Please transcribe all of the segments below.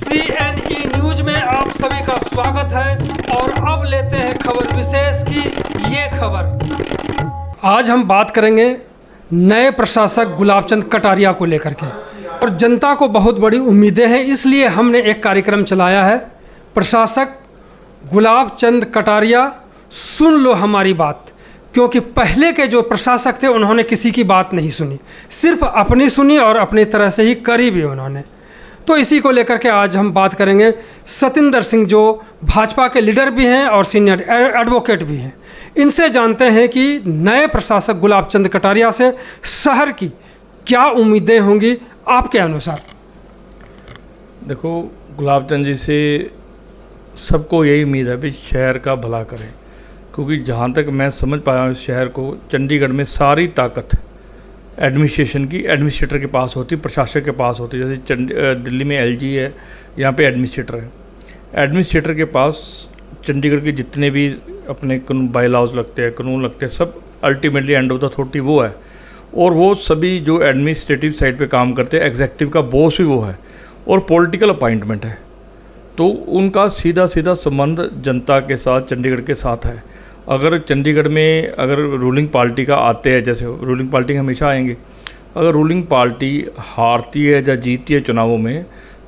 CNE news में आप सभी का स्वागत है और अब लेते हैं खबर विशेष की ये खबर। आज हम बात करेंगे नए प्रशासक गुलाबचंद कटारिया को लेकर के और जनता को बहुत बड़ी उम्मीदें हैं, इसलिए हमने एक कार्यक्रम चलाया है। प्रशासक गुलाबचंद कटारिया सुन लो हमारी बात, क्योंकि पहले के जो प्रशासक थे उन्होंने किसी की बात नहीं सुनी, सिर्फ अपनी सुनी और अपनी तरह से ही करी भी उन्होंने। तो इसी को लेकर के आज हम बात करेंगे सतिंदर सिंह, जो भाजपा के लीडर भी हैं और सीनियर एडवोकेट भी हैं। इनसे जानते हैं कि नए प्रशासक गुलाबचंद कटारिया से शहर की क्या उम्मीदें होंगी आपके अनुसार। देखो, गुलाबचंद जी से सबको यही उम्मीद है भी शहर का भला करें, क्योंकि जहाँ तक मैं समझ पाया हूँ इस शहर को, चंडीगढ़ में सारी ताकत एडमिनिस्ट्रेशन की एडमिनिस्ट्रेटर के पास होती, प्रशासक के पास होती। जैसे दिल्ली में LG है, यहाँ पे एडमिनिस्ट्रेटर है। एडमिनिस्ट्रेटर के पास चंडीगढ़ के जितने भी अपने बाई लॉज लगते हैं, कानून लगते हैं, सब ultimately end of the authority वो है। और वो सभी जो एडमिनिस्ट्रेटिव साइड पे काम करते हैं, एग्जेक्टिव का बॉस भी वो है और पॉलिटिकल अपॉइंटमेंट है। तो उनका सीधा सीधा संबंध जनता के साथ, चंडीगढ़ के साथ है। अगर चंडीगढ़ में अगर रूलिंग पार्टी का आते हैं, जैसे रूलिंग पार्टी हमेशा आएंगे, अगर रूलिंग पार्टी हारती है या जीतती है चुनावों में,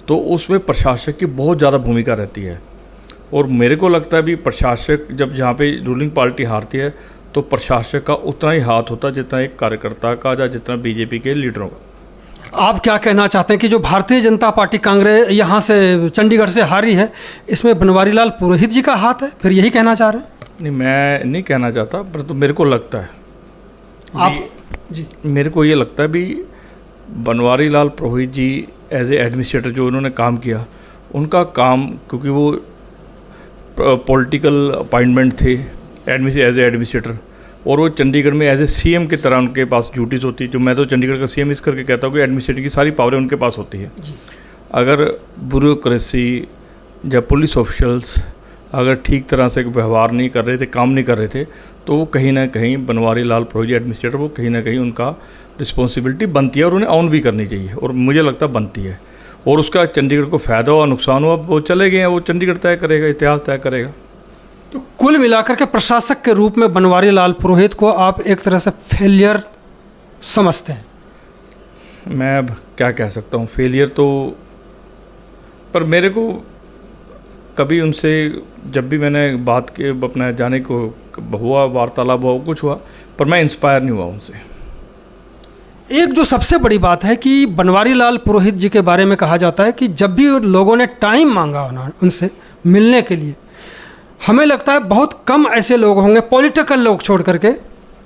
तो उसमें प्रशासक की बहुत ज़्यादा भूमिका रहती है। और मेरे को लगता है भी प्रशासक जब जहाँ पे रूलिंग पार्टी हारती है तो प्रशासक का उतना ही हाथ होता है जितना एक कार्यकर्ता का या जितना BJP के लीडरों का। आप क्या कहना चाहते हैं कि जो भारतीय जनता पार्टी कांग्रेस यहाँ से चंडीगढ़ से हारी है, इसमें बनवारी लाल पुरोहित जी का हाथ है, फिर यही कहना चाह रहे हैं? नहीं, मैं नहीं कहना चाहता, परंतु मेरे को लगता है आप जी, मेरे को ये लगता है भी बनवारी लाल पुरोहित जी एज ए एडमिनिस्ट्रेटर जो उन्होंने काम किया, उनका काम, क्योंकि वो पॉलिटिकल अपॉइंटमेंट थे एज ए एडमिनिस्ट्रेटर, और वो चंडीगढ़ में एज ए CM की तरह उनके पास ड्यूटीज़ होती है। जो मैं तो चंडीगढ़ का CM इस करके कहता हूँ कि एडमिनिस्ट्रेटिव की सारी पावरें उनके पास होती है। अगर ब्यूरोक्रेसी या पुलिस ऑफिशल्स अगर ठीक तरह से व्यवहार नहीं कर रहे थे, काम नहीं कर रहे थे, तो वो कहीं ना कहीं बनवारी लाल पुरोहित एडमिनिस्ट्रेटर, वो कहीं ना कहीं उनका रिस्पॉन्सिबिलिटी बनती है और उन्हें ऑन भी करनी चाहिए, और मुझे लगता है बनती है। और उसका चंडीगढ़ को फ़ायदा हुआ, नुकसान हुआ, वो चले गए हैं, वो चंडीगढ़ तय करेगा, इतिहास तय करेगा। तो कुल मिलाकर के प्रशासक के रूप में बनवारी लाल पुरोहित को आप एक तरह से फेलियर समझते हैं? मैं अब क्या कह सकता हूँ, फेलियर तो, पर मेरे को कभी उनसे जब भी मैंने बात के अपना जाने को हुआ, वार्तालाप हुआ, कुछ हुआ, पर मैं इंस्पायर नहीं हुआ उनसे। एक जो सबसे बड़ी बात है कि बनवारी लाल पुरोहित जी के बारे में कहा जाता है कि जब भी लोगों ने टाइम मांगा उनसे मिलने के लिए, हमें लगता है बहुत कम ऐसे लोग होंगे, पॉलिटिकल लोग छोड़ करके,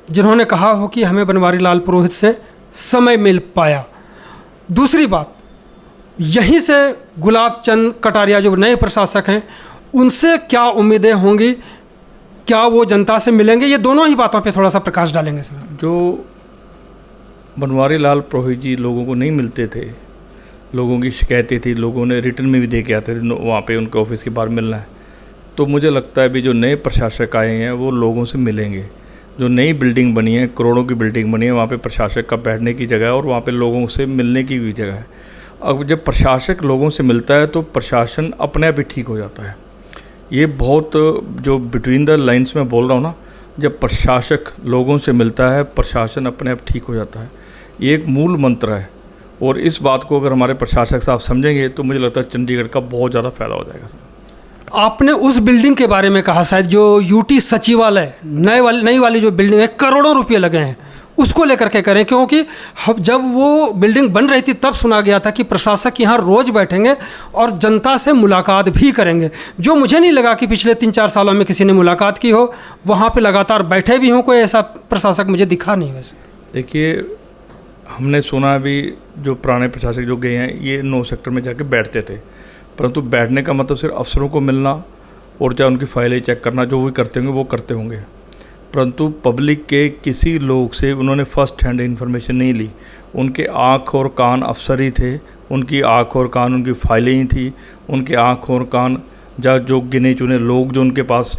जिन्होंने कहा हो कि हमें बनवारी लाल पुरोहित से समय मिल पाया। दूसरी बात, यहीं से गुलाबचंद कटारिया जो नए प्रशासक हैं, उनसे क्या उम्मीदें होंगी, क्या वो जनता से मिलेंगे? ये दोनों ही बातों पे थोड़ा सा प्रकाश डालेंगे सर। जो बनवारी लाल पुरोहित जी लोगों को नहीं मिलते थे, लोगों की शिकायतें थी, लोगों ने रिटर्न में भी दे के आते थे वहाँ पे उनके ऑफिस के बाहर मिलना है, तो मुझे लगता है भी जो नए प्रशासक आए हैं वो लोगों से मिलेंगे। जो नई बिल्डिंग बनी है, करोड़ों की बिल्डिंग बनी है, वहाँ पे प्रशासक का बैठने की जगह है और वहाँ पे लोगों से मिलने की भी जगह है। अब जब प्रशासक लोगों से मिलता है तो प्रशासन अपने आप ही ठीक हो जाता है। ये बहुत जो बिटवीन द लाइन्स में बोल रहा हूँ ना, जब प्रशासक लोगों से मिलता है, प्रशासन अपने आप ठीक हो जाता है। ये एक मूल मंत्र है, और इस बात को अगर हमारे प्रशासक साहब समझेंगे तो मुझे लगता है चंडीगढ़ का बहुत ज़्यादा फ़ायदा हो जाएगा सर। आपने उस बिल्डिंग के बारे में कहा शायद, जो UT सचिवालय नई वाली जो बिल्डिंग है, करोड़ों रुपये लगे हैं, उसको लेकर के करें, क्योंकि जब वो बिल्डिंग बन रही थी तब सुना गया था कि प्रशासक यहाँ रोज़ बैठेंगे और जनता से मुलाकात भी करेंगे, जो मुझे नहीं लगा कि पिछले 3-4 सालों में किसी ने मुलाकात की हो, वहाँ पे लगातार बैठे भी हों, कोई ऐसा प्रशासक मुझे दिखा नहीं। वैसे देखिए, हमने सुना भी जो पुराने प्रशासक जो गए हैं, ये 9 सेक्टर में जाके बैठते थे, परंतु बैठने का मतलब सिर्फ अफसरों को मिलना और चाहे उनकी फाइलें चेक करना, जो भी करते होंगे वो करते होंगे, परंतु पब्लिक के किसी लोग से उन्होंने फर्स्ट हैंड इन्फॉर्मेशन नहीं ली। उनके आँख और कान अफसर ही थे, उनकी आँख और कान उनकी फाइलें ही थी, उनके आँख और कान जो गिने चुने लोग जो उनके पास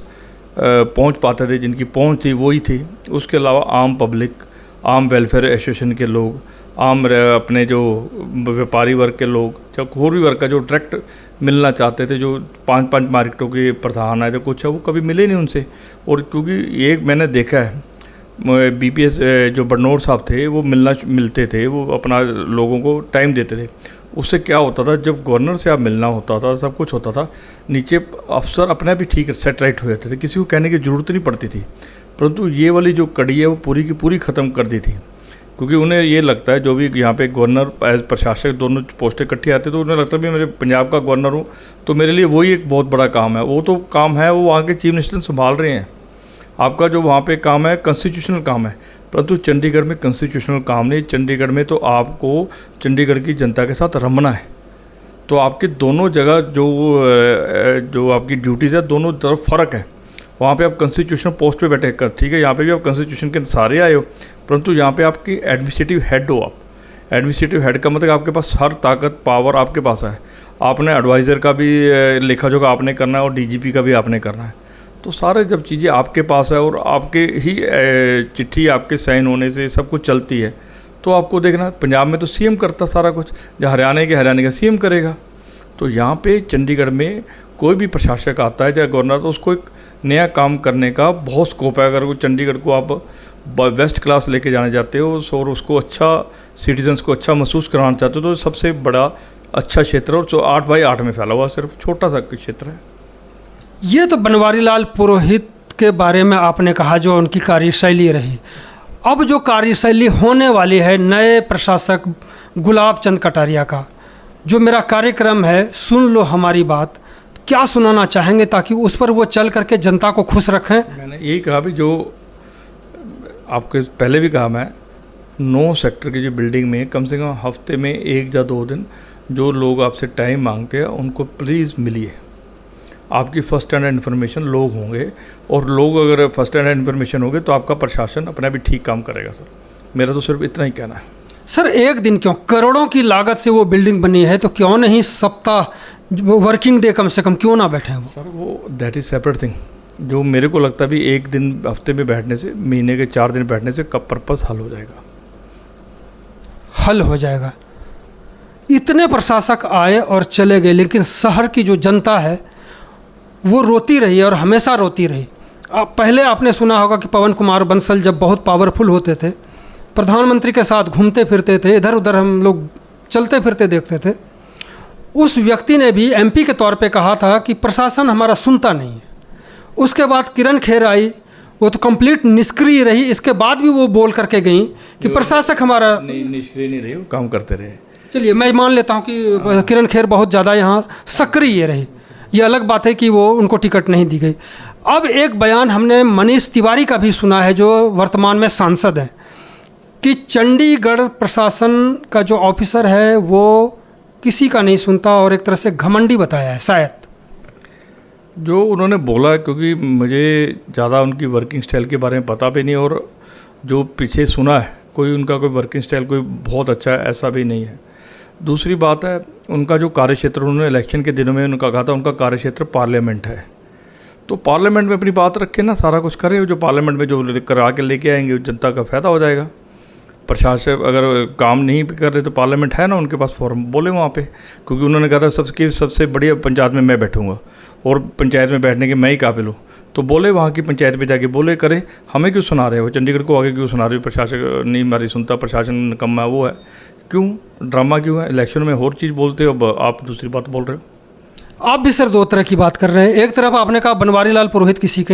पहुंच पाते थे, जिनकी पहुंच थी वही थी। उसके अलावा आम पब्लिक, आम वेलफेयर एसोसिएशन के लोग, अपने जो व्यापारी वर्ग के लोग या और भी वर्ग का जो डायरेक्ट मिलना चाहते थे, जो 5-5 मार्केटों के प्रधान है जो कुछ है, वो कभी मिले नहीं उनसे। और क्योंकि ये मैंने देखा है, BPS जो बड़नौर साहब थे वो मिलते थे, वो अपना लोगों को टाइम देते थे। उससे क्या होता था, जब गवर्नर से आप मिलना होता था, सब कुछ होता था, नीचे अफसर अपने आप ही ठीक सेट राइट हो जाते थे, किसी को कहने की ज़रूरत नहीं पड़ती थी। परंतु ये वाली जो कड़ी है वो पूरी की पूरी ख़त्म कर दी थी, क्योंकि उन्हें ये लगता है, जो भी यहाँ पे गवर्नर एज प्रशासक दोनों पोस्टें इकट्ठी आती, तो उन्हें लगता है भी मेरे पंजाब का गवर्नर हूँ तो मेरे लिए वही एक बहुत बड़ा काम है। वो तो काम है वो वहाँ के चीफ मिनिस्टर संभाल रहे हैं, आपका जो वहाँ पे काम है कॉन्स्टिट्यूशनल काम है। परंतु चंडीगढ़ में कॉन्स्टिट्यूशनल काम नहीं, चंडीगढ़ में तो आपको चंडीगढ़ की जनता के साथ रमना है। तो आपके दोनों जगह जो आपकी ड्यूटीज़ है, दोनों तरफ फ़र्क है। वहाँ पे आप कॉन्स्टिट्यूशनल पोस्ट पे बैठे कर, ठीक है, यहाँ पे भी आप कॉन्स्टिट्यूशन के सारे आए हो, परंतु यहाँ पे आपकी एडमिनिस्ट्रेटिव हेड हो आप। एडमिनिस्ट्रेटिव हेड का मतलब आपके पास हर ताकत पावर आपके पास है। आपने एडवाइज़र का भी लेखा जोखा आपने करना है और DGP का भी आपने करना है। तो सारे जब चीज़ें आपके पास है और आपके ही चिट्ठी आपके साइन होने से सब कुछ चलती है, तो आपको देखना पंजाब में तो CM करता सारा कुछ, जो हरियाणा का CM करेगा। तो यहाँ पे चंडीगढ़ में कोई भी प्रशासक आता है या गवर्नर, तो उसको एक नया काम करने का बहुत स्कोप है। अगर वो चंडीगढ़ को आप बेस्ट क्लास लेके जाने चाहते हो और उसको अच्छा सिटीजन्स को अच्छा महसूस कराना चाहते हो, तो सबसे बड़ा अच्छा क्षेत्र है, और जो 8x8 में फैला हुआ सिर्फ छोटा सा क्षेत्र है। ये तो बनवारी लाल पुरोहित के बारे में आपने कहा, जो उनकी कार्यशैली रही। अब जो कार्यशैली होने वाली है नए प्रशासक गुलाब चंद कटारिया का, जो मेरा कार्यक्रम है सुन लो हमारी बात, क्या सुनाना चाहेंगे ताकि उस पर वो चल करके जनता को खुश रखें? मैंने यही कहा भी, जो आपके पहले भी कहा मैं, 9 सेक्टर की जो बिल्डिंग में कम से कम हफ्ते में 1 या 2 दिन जो लोग आपसे टाइम मांगते हैं उनको प्लीज़ मिलिए। आपकी फ़र्स्ट हैंड इन्फॉर्मेशन लोग होंगे, और लोग अगर फर्स्ट हैंड इन्फॉर्मेशन होंगे तो आपका प्रशासन अपना भी ठीक काम करेगा। सर मेरा तो सिर्फ इतना ही कहना है। सर एक दिन क्यों, करोड़ों की लागत से वो बिल्डिंग बनी है, तो क्यों नहीं सप्ताह वर्किंग डे कम से कम क्यों ना बैठे वो? सर वो दैट इज़ सेपरेट थिंग। जो मेरे को लगता है भी एक दिन हफ्ते में बैठने से, महीने के 4 दिन बैठने से कब पर्पस हल हो जाएगा, हल हो जाएगा। इतने प्रशासक आए और चले गए, लेकिन शहर की जो जनता है वो रोती रही और हमेशा रोती रही। पहले आपने सुना होगा कि पवन कुमार बंसल जब बहुत पावरफुल होते थे, प्रधानमंत्री के साथ घूमते फिरते थे, इधर उधर हम लोग चलते फिरते देखते थे। उस व्यक्ति ने भी MP के तौर पे कहा था कि प्रशासन हमारा सुनता नहीं है। उसके बाद किरण खेर आई, वो तो कंप्लीट निष्क्रिय रही, इसके बाद भी वो बोल करके गई कि प्रशासक हमारा निष्क्रिय नहीं रहे, वो काम करते रहे। चलिए मैं मान लेता हूँ कि किरण खेर बहुत ज़्यादा यहाँ सक्रिय रही, ये अलग बात है कि वो उनको टिकट नहीं दी गई। अब एक बयान हमने मनीष तिवारी का भी सुना है, जो वर्तमान में सांसद हैं, कि चंडीगढ़ प्रशासन का जो ऑफिसर है वो किसी का नहीं सुनता और एक तरह से घमंडी बताया है शायद। जो उन्होंने बोला, क्योंकि मुझे ज़्यादा उनकी वर्किंग स्टाइल के बारे में पता भी नहीं, और जो पीछे सुना है कोई उनका कोई वर्किंग स्टाइल कोई बहुत अच्छा है ऐसा भी नहीं है। दूसरी बात है, उनका जो कार्यक्षेत्र, उन्होंने इलेक्शन के दिनों में उनका कहा था उनका कार्यक्षेत्र पार्लियामेंट है, तो पार्लियामेंट में अपनी बात रखे ना, सारा कुछ करे, जो पार्लियामेंट में जो करा के लेके आएंगे जनता का फ़ायदा हो जाएगा। प्रशासन अगर काम नहीं कर रहे तो पार्लियामेंट है ना उनके पास, फॉर्म बोले वहाँ पे, क्योंकि उन्होंने कहा था सबसे बढ़िया पंचायत में मैं बैठूंगा और पंचायत में बैठने के मैं ही काबिल हूँ, तो बोले वहाँ की पंचायत पे जाके बोले करे, हमें क्यों सुना रहे हो, चंडीगढ़ को आगे क्यों सुना रहे हो, प्रशासन नहीं हमारी सुनता, प्रशासन निकम्मा है, वो है, क्यों ड्रामा क्यों है? इलेक्शन में और चीज़ बोलते हो, अब आप दूसरी बात बोल रहे हो। आप भी सर दो तरह की बात कर रहे हैं। एक तरफ आपने कहा बनवारी लाल पुरोहित किसी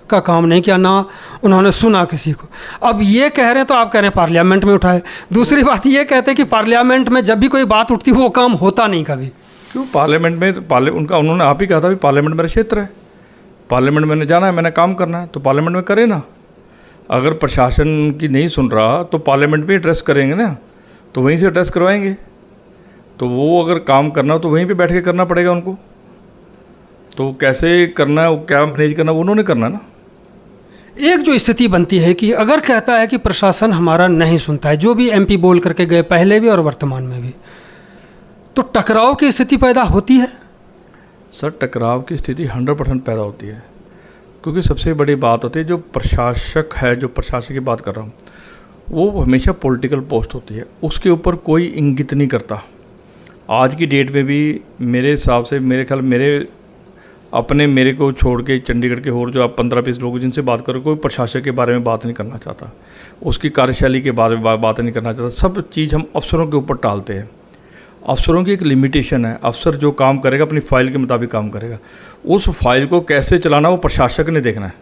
का काम नहीं किया, ना उन्होंने सुना किसी को। अब ये कह रहे हैं तो आप कह रहे हैं पार्लियामेंट में उठाए। दूसरी बात ये कहते हैं कि पार्लियामेंट में जब भी कोई बात उठती वो काम होता नहीं कभी। क्यों पार्लियामेंट में उन्होंने आप ही कहा था भी पार्लियामेंट मेरा क्षेत्र है, पार्लियामेंट मैंने जाना है, मैंने काम करना है, तो पार्लियामेंट में करे ना। अगर प्रशासन की नहीं सुन रहा तो पार्लियामेंट में एड्रेस करेंगे ना, तो वहीं से एड्रेस करवाएंगे। तो वो अगर काम करना हो तो वहीं पे बैठ के करना पड़ेगा उनको। तो कैसे करना है, वो क्या मैनेज करना, वो उन्होंने करना ना। एक जो स्थिति बनती है कि अगर कहता है कि प्रशासन हमारा नहीं सुनता है, जो भी MP बोल करके गए पहले भी और वर्तमान में भी, तो टकराव की स्थिति पैदा होती है। सर टकराव की स्थिति 100% पैदा होती है, क्योंकि सबसे बड़ी बात होती है जो प्रशासक है, जो प्रशासन की बात कर रहा हूँ, वो हमेशा पॉलिटिकल पोस्ट होती है, उसके ऊपर कोई इंगित नहीं करता। आज की डेट में भी मेरे हिसाब से मेरे ख्याल मेरे को छोड़ के चंडीगढ़ के और जो आप 15-20 लोग जिनसे बात करो, कोई प्रशासक के बारे में बात नहीं करना चाहता, उसकी कार्यशैली के बारे में बात नहीं करना चाहता। सब चीज़ हम अफसरों के ऊपर टालते हैं। अफसरों की एक लिमिटेशन है, अफसर जो काम करेगा अपनी फ़ाइल के मुताबिक काम करेगा, उस फाइल को कैसे चलाना वो प्रशासक ने देखना है।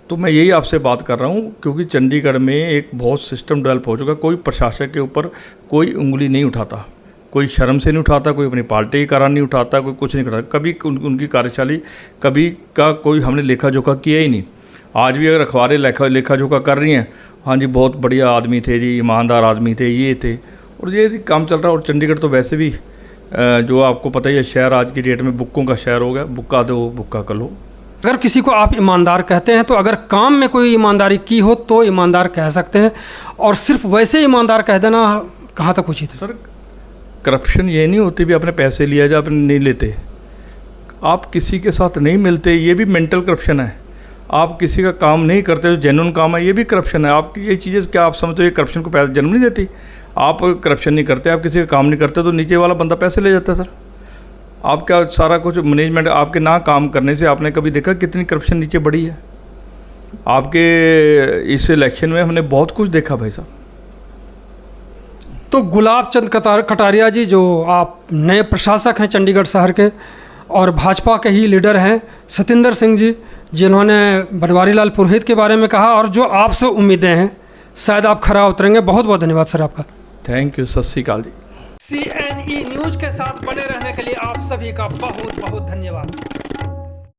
तो मैं यही आपसे बात कर रहा हूँ, क्योंकि चंडीगढ़ में एक बहुत सिस्टम डेवलप हो चुका, कोई प्रशासक के ऊपर कोई उंगली नहीं उठाता, कोई शर्म से नहीं उठाता, कोई अपनी पार्टी के कारण नहीं उठाता, कोई कुछ नहीं करता। कभी उनकी कार्यशैली कभी का कोई हमने लेखा जोखा किया ही नहीं। आज भी अगर अखबारें लेखा जोखा कर रही हैं, हाँ जी बहुत बढ़िया आदमी थे जी, ईमानदार आदमी थे, ये थे, और ये काम चल रहा है। और चंडीगढ़ तो वैसे भी जो आपको पता ही है, शहर आज की डेट में बुक्कों का शहर हो गया, बुक्का दो बुक्का कर लो। अगर किसी को आप ईमानदार कहते हैं तो अगर काम में कोई ईमानदारी की हो तो ईमानदार कह सकते हैं, और सिर्फ वैसे ईमानदार कह देना कहाँ तक उचित है? सर करप्शन ये नहीं होती भी आपने पैसे लिया जा आपने नहीं लेते, आप किसी के साथ नहीं मिलते, ये भी मेंटल करप्शन है। आप किसी का काम नहीं करते जो जेन्युइन काम है, ये भी करप्शन है। आपकी ये चीज़ें क्या आप समझते हो ये करप्शन को पैसा जन्म नहीं देती? आप करप्शन नहीं करते, आप किसी का काम नहीं करते, तो नीचे वाला बंदा पैसे ले जाता है। सर आप क्या सारा कुछ मैनेजमेंट आपके ना काम करने से आपने कभी देखा कितनी करप्शन नीचे बढ़ी है? आपके इस इलेक्शन में हमने बहुत कुछ देखा भाई साहब। तो गुलाब चंद कटारिया जी, जो आप नए प्रशासक हैं चंडीगढ़ शहर के और भाजपा के ही लीडर हैं, सतिंदर सिंह जी जिन्होंने बनवारी लाल पुरोहित के बारे में कहा, और जो आपसे उम्मीदें हैं शायद आप खरा उतरेंगे। बहुत बहुत धन्यवाद सर आपका। थैंक यू, सत श्री अकाल जी। CNE न्यूज़ के साथ बने रहने के लिए आप सभी का बहुत बहुत धन्यवाद।